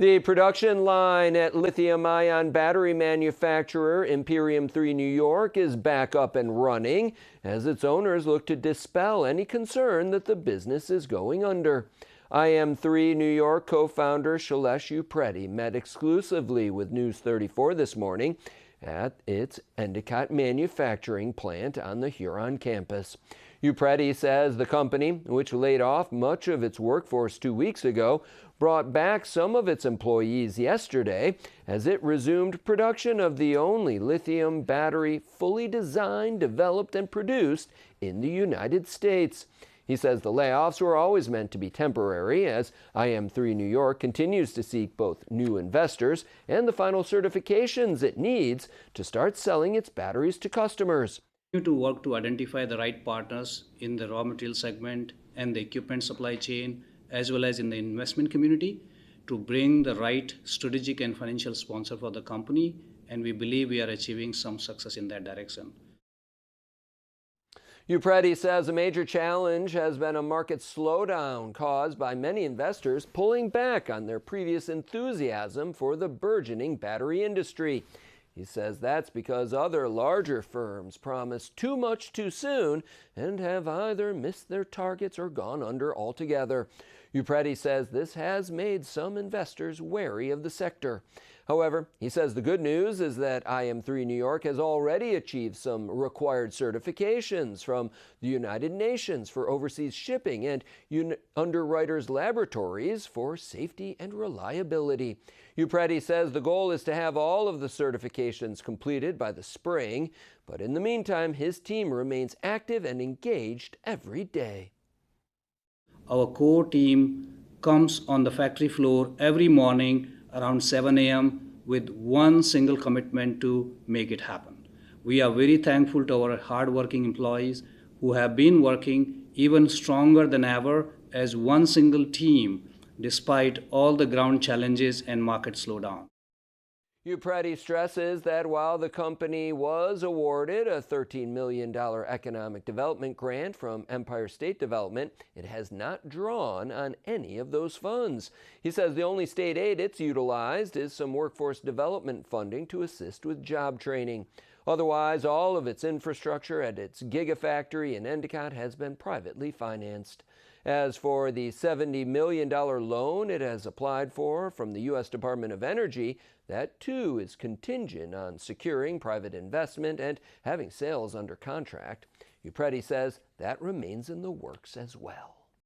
The production line at lithium-ion battery manufacturer iM3NY New York is back up and running as its owners look to dispel any concern that the business is going under. iM3NY New York co-founder Shailesh Upreti met exclusively with News 34 this morning at its Endicott manufacturing plant on the Huron campus. Upreti says the company, which laid off much of its workforce 2 weeks ago, brought back some of its employees yesterday as it resumed production of the only lithium battery fully designed, developed, and produced in the United States. He says the layoffs were always meant to be temporary as iM3NY New York continues to seek both new investors and the final certifications it needs to start selling its batteries to customers. To work to identify the right partners in the raw material segment and the equipment supply chain, as well as in the investment community, to bring the right strategic and financial sponsor for the company, and we believe we are achieving some success in that direction. Upreti says a major challenge has been a market slowdown caused by many investors pulling back on their previous enthusiasm for the burgeoning battery industry. He says that's because other larger firms promised too much too soon and have either missed their targets or gone under altogether. Upreti says this has made some investors wary of the sector. However, he says the good news is that iM3NY New York has already achieved some required certifications from the United Nations for overseas shipping and Underwriters Laboratories for safety and reliability. Upreti says the goal is to have all of the certifications completed by the spring, but in the meantime, his team remains active and engaged every day. Our core team comes on the factory floor every morning around 7 a.m. with one single commitment to make it happen. We are very thankful to our hardworking employees who have been working even stronger than ever as one single team despite all the ground challenges and market slowdown. Upreti stresses that while the company was awarded a $13 million economic development grant from Empire State Development, it has not drawn on any of those funds. He says the only state aid it's utilized is some workforce development funding to assist with job training. Otherwise, all of its infrastructure at its Gigafactory in Endicott has been privately financed. As for the $70 million loan it has applied for from the U.S. Department of Energy, that too is contingent on securing private investment and having sales under contract. Upreti says that remains in the works as well.